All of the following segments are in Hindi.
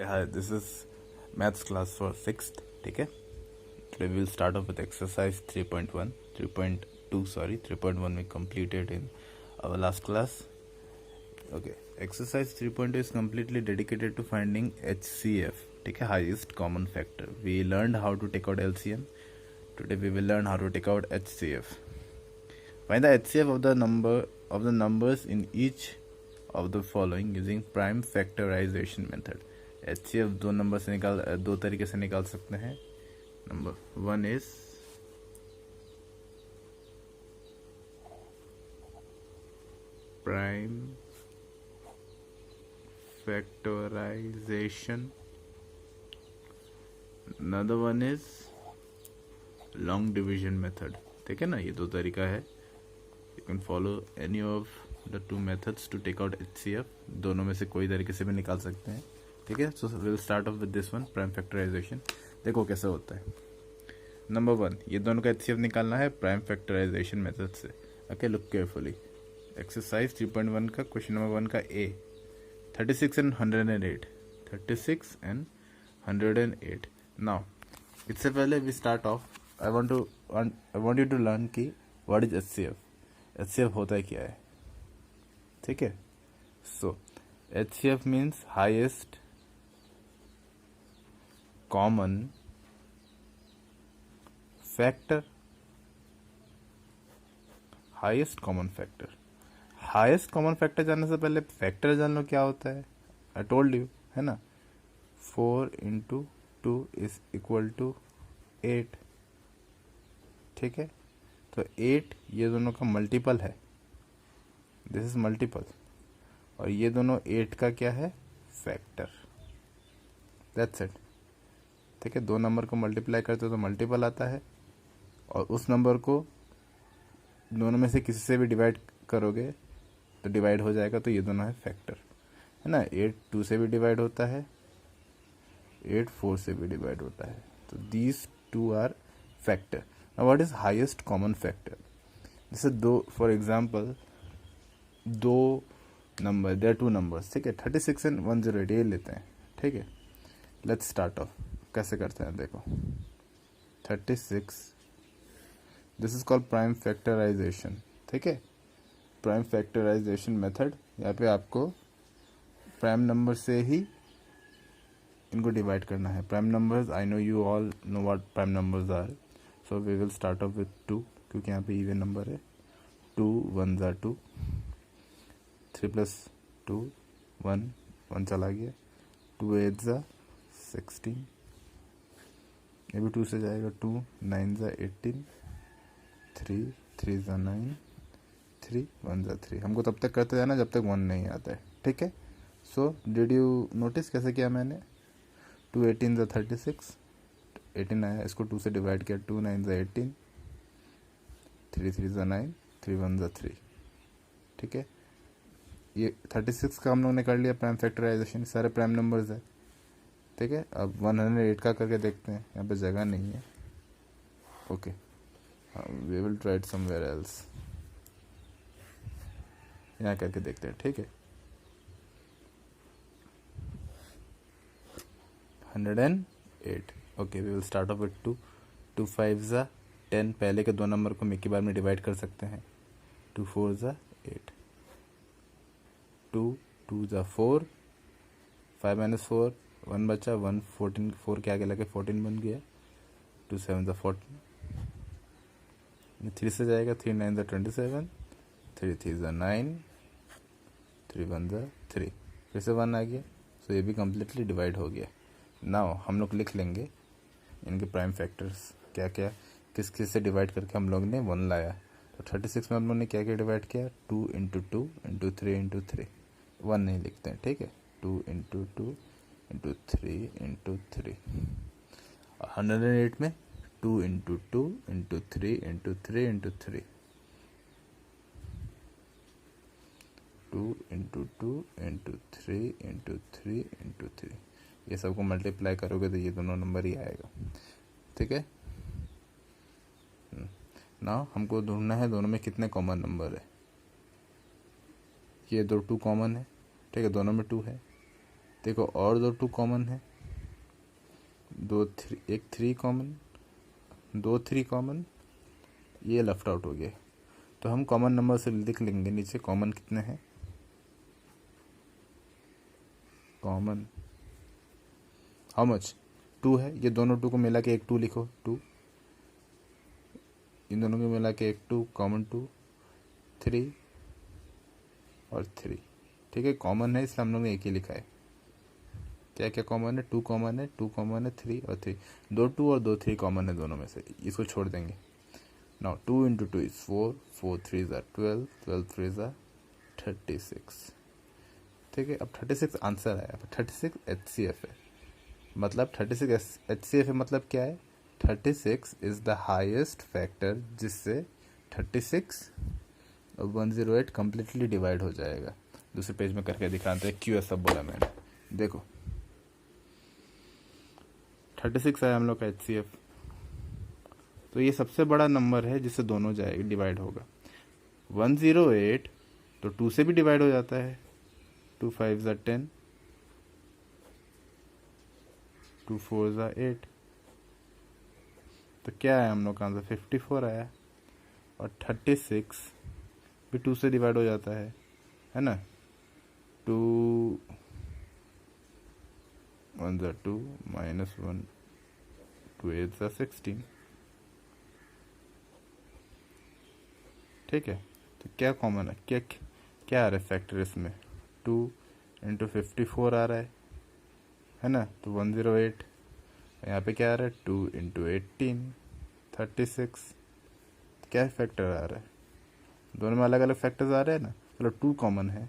Okay, hi, this is maths class for 6th. ठीक है, today we will start off with exercise 3.1, 3.2, sorry, 3.1 we completed in our last class. Okay, exercise 3.2 is completely dedicated to finding HCF, ठीक है, highest common factor. We learned how to take out LCM. Today we will learn how to take out HCF. Find the HCF of the numbers in each of the following using prime factorization method. HCF दो तरीके से निकाल सकते हैं. Number 1 is prime factorization. Another one is long division method. ठीक है ना, ये दो तरीका है. You can follow any of the two methods to take out HCF. दोनों में से कोई तरीके से भी निकाल सकते हैं. ठीक है, so will start off with this one, prime factorization. देखो कैसे होता है. नंबर 1, ये दोनों का HCF निकालना है प्राइम फैक्टराइजेशन मेथड से. Okay, look carefully. एक्सरसाइज 3.1 का क्वेश्चन नंबर 1 का ए, 36 एंड 108. 36 एंड 108. नाउ इससे पहले we start off, I want you to learn कि व्हाट इज HCF. HCF होता है क्या है. ठीक है, so HCF means highest common factor. Highest common factor. Highest common factor जानने से पहले फैक्टर जान लो क्या होता है. आई टोल्ड यू, है ना, 4 × 2 इज इक्वल टू 8. ठीक है, तो 8 ये दोनों का मल्टीपल है. This is multiple. और ये दोनों 8 का क्या है, फैक्टर. That's it. ठीक है, दो नंबर को मल्टीप्लाई करते हो तो मल्टीपल आता है, और उस नंबर को दोनों में से किसी से भी डिवाइड करोगे तो डिवाइड हो जाएगा, तो ये दोनों है फैक्टर, है ना. 8 2 से भी डिवाइड होता है, 8 4 से भी डिवाइड होता है, तो these two are factor. Now what is highest common factor. जैसे दो, फॉर एग्जांपल, दो नंबर, देयर 2 नंबर्स. ठीक है, 36 एंड 108 ये लेते हैं. ठीक है, लेट्स स्टार्ट ऑफ. कैसे करते हैं देखो. 36, this is called prime factorization. ठीक है, प्राइम फैक्टराइजेशन मेथड. यहाँ पे आपको प्राइम नंबर से ही इनको डिवाइड करना है. Prime numbers, I know you all know what prime numbers are, so we will start off with 2, क्योंकि यहाँ पे इवन नंबर है. 2 1 are 2, 3 + 2 1 चला गया, 2 8 are 16, ये भी 2 से जाएगा, 2 9 are 18, 3 3 are 9, 3 1 are 3. हमको तब तक करते जाना जब तक 1 नहीं आता है. ठीक है, सो डिड यू नोटिस कैसे किया मैंने. 2 18 are 36, 18 आया, इसको 2 से डिवाइड किया, 2 9 are 18, 3 3 are 9, 3 1 are 3. ठीक है, ये 36 का हम लोग ने कर लिया प्राइम फैक्टराइजेशन. सारे प्राइम नंबर्स है. ठीक है, अब 108 का करके देखते हैं. यहाँ पे जगह नहीं है. Okay, we will try it somewhere else. यहाँ करके देखते हैं. ठीक है, 108. Okay, we will start off with 2. 2 5 are 10. पहले के दो नंबर को एक ही बार में डिवाइड कर सकते हैं. 2 4 are 8, 2 2 are 4, 5 - 4 1 बचा, 1 14, 4 के आगे लगे 14 बन गया. 2 7 are 14, 3 से जाएगा, 3 9 are 27, 3 3 are 9, 3 1 are 3, फिर से 1 आ गया. सो ये भी कम्प्लीटली डिवाइड हो गया. नाउ हम लोग लिख लेंगे इनके प्राइम फैक्टर्स क्या क्या, किस किस से डिवाइड करके हम लोग ने 1 लाया. तो 36 में हम लोग ने क्या क्या डिवाइड किया, 2 × 2 × 3 × 3. 1 नहीं लिखते हैं. ठीक है, 2 × 2 × 3 × 3. 108 में 2 × 2 × 3 × 3 × 3, 2 × 2 × 3 × 3 × 3. ये सबको मल्टीप्लाई करोगे तो ये दोनों नंबर ही आएगा. ठीक है, ना हमको ढूंढना है दोनों में कितने कॉमन नंबर है. ये दो 2 कॉमन है. ठीक है, दोनों में 2 है. देखो और दो 2 कॉमन है, एक 3 कॉमन, दो 3 कॉमन, ये लेफ्ट आउट हो गया। तो हम कॉमन नंबर से लिख लेंगे नीचे कॉमन कितने हैं। कॉमन हाउ मच, 2 है, ये दोनों 2 को मिला के एक 2 लिखो, 2, इन दोनों को मिला के एक 2, कॉमन 2, 3 और 3। ठीक है, कॉमन है इसलिए हम लोग ने एक ही लिखा है। क्या क्या कॉमन है, 2 कॉमन है, 2 कॉमन है, 3 और 3, दो 2 और दो 3 कॉमन है दोनों में से, इसको छोड़ देंगे। नाउ 2 इंटू 2 इज 4, 4 3 ज़ा 12, 12 3 ज़ा 36। ठीक है, अब 36 आंसर आया, 36 HCF है। मतलब 36 HCF है, मतलब क्या है, 36 इज द हाईएस्ट फैक्टर जिससे 36 और 108 कम्प्लीटली डिवाइड हो जाएगा। दूसरे पेज में करके दिखाते हैं क्यों ऐसा बोला मैंने। देखो 36 है हम लोग का HCF, तो ये सबसे बड़ा नंबर है जिससे दोनों जाएगा, डिवाइड होगा। 108 तो 2 से भी डिवाइड हो जाता है, 2 5 ज़ा 10, 2 4 ज़ा 8, तो क्या है हम लोग का आंसर 54 आया। और 36 भी 2 से डिवाइड हो जाता है ना, 2 1 ज़ा 2 माइनस 1, 2 8 ज़ा 16। ठीक है, तो क्या कॉमन है, क्या क्या आ रहा है फैक्टर इसमें, 2 इंटू 54 आ रहा है ना, तो 108। यहाँ पे क्या आ रहा है, 2 इंटू 18 36। क्या फैक्टर आ रहा है, दोनों में अलग अलग फैक्टर्स आ रहे हैं ना। चलो 2 कॉमन है,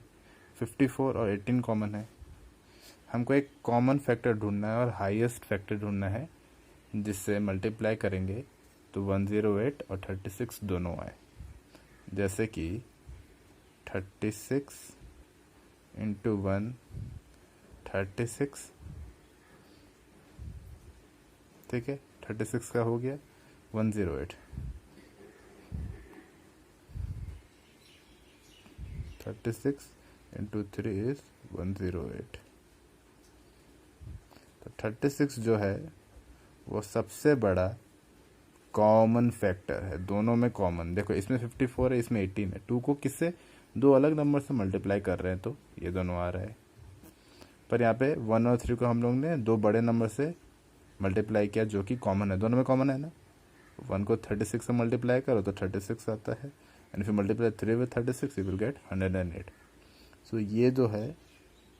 54 और 18 कॉमन है। हमको एक कॉमन फैक्टर ढूंढना है और हाईएस्ट फैक्टर ढूंढना है जिससे मल्टीप्लाई करेंगे तो 108 और 36 दोनों आए। जैसे कि 36 इंटू 1 36, ठीक है, 36 का हो गया 108, 36 इंटू 3 इज 108। तो 36 जो है वो सबसे बड़ा कॉमन फैक्टर है, दोनों में कॉमन। देखो इसमें 54 है, इसमें 18 है, 2 को किससे, दो अलग नंबर से मल्टीप्लाई कर रहे हैं तो ये दोनों आ रहा है। पर यहाँ पे 1 और 3 को हम लोग ने दो बड़े नंबर से मल्टीप्लाई किया जो कि कॉमन है, दोनों में कॉमन है ना। 1 को 36 से मल्टीप्लाई करो तो 36 आता है, एंड फिर multiply 3 with 36 you will get 108। सो ये जो है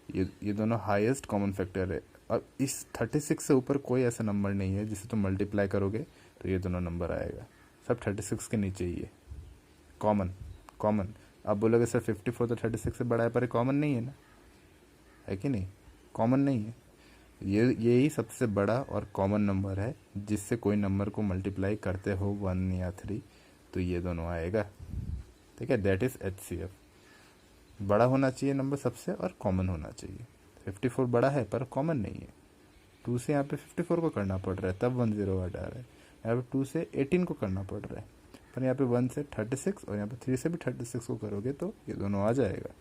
ये दोनों हाईएस्ट कॉमन फैक्टर है। अब इस 36 से ऊपर कोई ऐसा नंबर नहीं है जिसे तुम मल्टीप्लाई करोगे तो ये दोनों नंबर आएगा, सब 36 के नीचे ही है। कॉमन कॉमन आप बोलोगे सर 54 तो 36 से बड़ा है, पर कॉमन नहीं है ना, है कि नहीं, कॉमन नहीं है। यही सबसे बड़ा और कॉमन नंबर है जिससे कोई नंबर को मल्टीप्लाई करते हो 1 या 3 तो ये दोनों आएगा। ठीक है, दैट इज HCF। बड़ा होना चाहिए नंबर सबसे और कॉमन होना चाहिए। 54 बड़ा है पर कॉमन नहीं है, 2 से यहाँ पे 54 को करना पड़ रहा है तब 108 आ रहा है, यहाँ पे 2 से 18 को करना पड़ रहा है, पर यहाँ पे 1 से 36 और यहाँ पे 3 से भी 36 को करोगे तो ये दोनों आ जाएगा।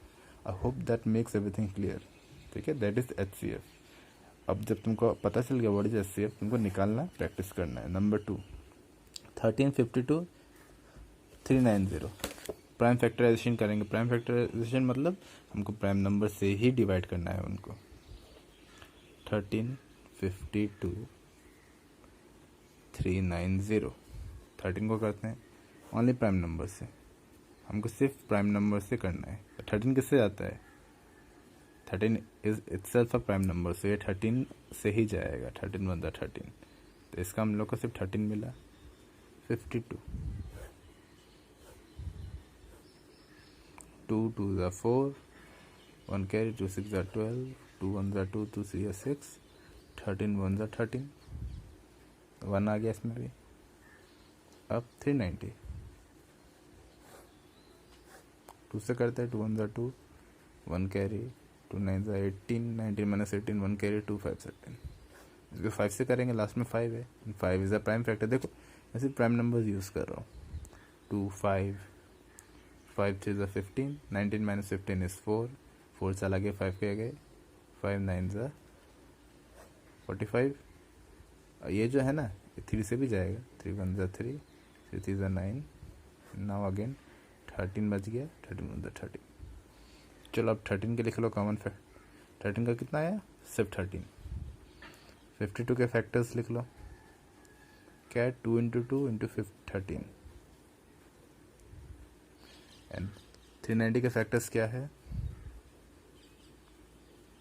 I hope that makes everything clear. ठीक है, दैट इज HCF। अब जब तुमको पता चल गया व्हाट इज HCF, तुमको निकालना प्रैक्टिस करना है। नंबर 2 1352 390 प्राइम फैक्टराइजेशन करेंगे। प्राइम फैक्टराइजेशन मतलब हमको प्राइम नंबर से ही डिवाइड करना है उनको। 1352 390, 13 को करते हैं ओनली प्राइम नंबर से, हमको सिर्फ प्राइम नंबर से करना है। 13 किससे आता है, 13 is itself a prime number, so ये 13 से ही जाएगा, 13 1 13, तो इसका हम लोग को सिर्फ 13 मिला। 52 2 2 ज़ा 4, 1 कैरी, 2 6 ज़ा 12, 2 1 ज़ा 2, 2 3 ज़ा 6, 13 1 ज़ा 13, 1 आ गया इसमें भी। अब 390 2 से करते हैं, 2 1 ज़ा 2, 1 कैरी, 2 9 ज़ा 18, 19 माइनस 18, 1 कैरी, 2 5 13, इसको 5 से करेंगे, लास्ट में 5 है, 5 इज़ अ प्राइम फैक्टर। देखो मैं सिर्फ प्राइम नंबर्स यूज़ कर रहा हूँ। 2 5 5 3 ज़ा 15, 19 माइनस 15 इज़ 4, 4 चला गया, 5 के गए 5 9 ज़ा 45, ये जो है ना ये 3 से भी जाएगा, 3 1 ज़ा 3, 3 3 ज़ा 9, नाउ अगेन 13 बच गया, 13 1 ज़ा 13। चलो अब 13 के लिख लो कॉमन फैक्टर। 13 का कितना आया, सिर्फ 13। 52 के फैक्टर्स लिख लो, क्या है 2 इंटू 2 इंटू 13, एंड 390 के फैक्टर्स क्या है,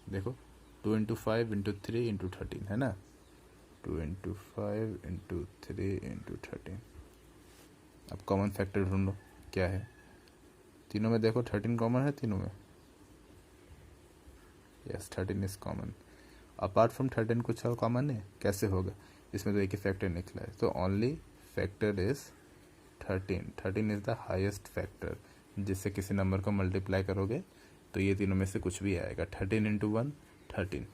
देखो 2 इंटू 5 इंटू 3 इंटू 13 है ना, 2 इंटू 5 इंटू 3 इंटू 13। अब कॉमन फैक्टर ढूंढो क्या है, तीनों में देखो 13 कॉमन है तीनों में, yes 13 is common. Apart from 13 कुछ और कॉमन है, कैसे होगा, इसमें तो एक ही फैक्टर निकला है, तो only factor is 13। 13 is the highest factor, जिससे किसी नंबर को मल्टीप्लाई करोगे तो ये तीनों में से कुछ भी आएगा। 13 इंटू 1 13,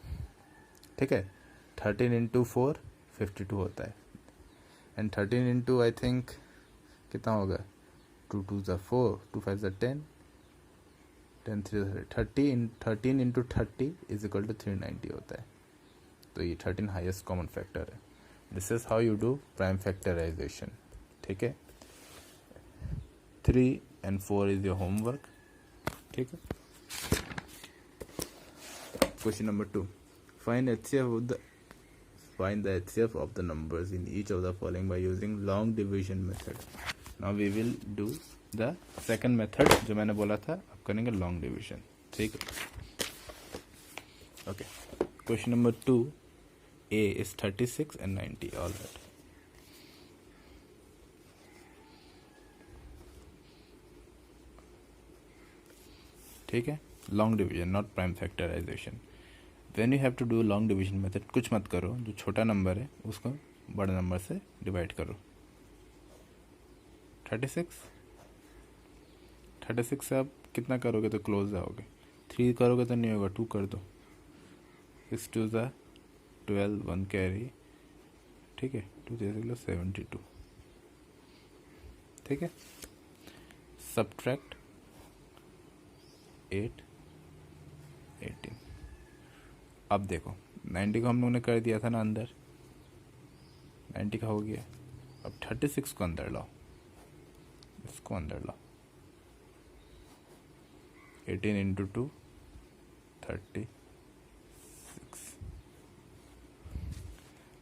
ठीक है, 13 इंटू 4 52 होता है, एंड 13 इंटू आई थिंक कितना होगा, 2 2 ज़ा 4, 2 5 ज़ा 10, 10 3 30, 13 इंटू 30 इज इक्वल टू 390 होता है। तो ये 13 हाईएस्ट कॉमन फैक्टर है। This is how you do prime factorization, ठीक है। 3 and 4 इज योर होमवर्क, ठीक है। Question number 2, find the HCF of the numbers in each of the following by using long division method. Now we will do the second method जो मैंने बोला था, अब करेंगे long division, ठीक है। Okay, question number 2, A is 36 and 90, all right. ठीक है, long division not prime factorization. When you have to do long division method, कुछ मत करो, जो छोटा नंबर है उसको बड़े नंबर से डिवाइड करो। 36 से आप कितना करोगे तो क्लोज आओगे, 3 करोगे तो नहीं होगा, 2 कर दो, 6 2 ज़ा 12, 1 कैरी, ठीक है, 2 जैसे लो 72, ठीक है। सब्ट्रैक्ट 8 18। अब देखो 90 को हम लोगों ने कर दिया था ना अंदर, 90 का हो गया, अब 36 को अंदर लाओ, इसको अंदर लाओ, 18 इंटू 2 36।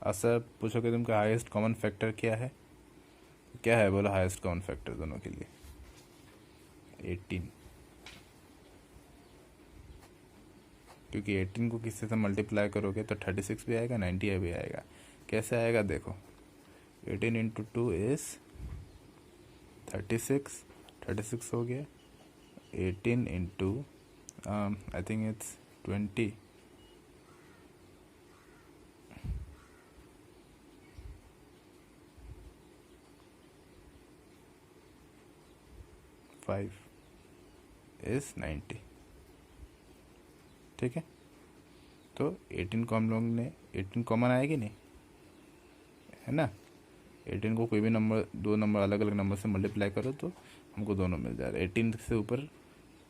अब सर पूछोगे तुमका हाईएस्ट कॉमन फैक्टर क्या है, क्या है बोलो हाईएस्ट कॉमन फैक्टर दोनों के लिए, 18, क्योंकि 18 को किसी से मल्टीप्लाई करोगे तो 36 भी आएगा, 90 भी आएगा। कैसे आएगा देखो, 18 इंटू 2 इज 36 हो गया, 18 into I think it's 20, five is 90, ठीक है। तो 18 को हम लोग ने 18 कॉमन आएगी नहीं, है ना, 18 को कोई भी नंबर, दो नंबर अलग अलग नंबर से मल्टीप्लाई करो तो हमको दोनों मिल जाएगा। 18 से ऊपर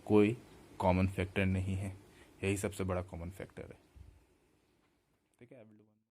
कोई कॉमन फैक्टर नहीं है, यही सबसे बड़ा कॉमन फैक्टर है, ठीक है।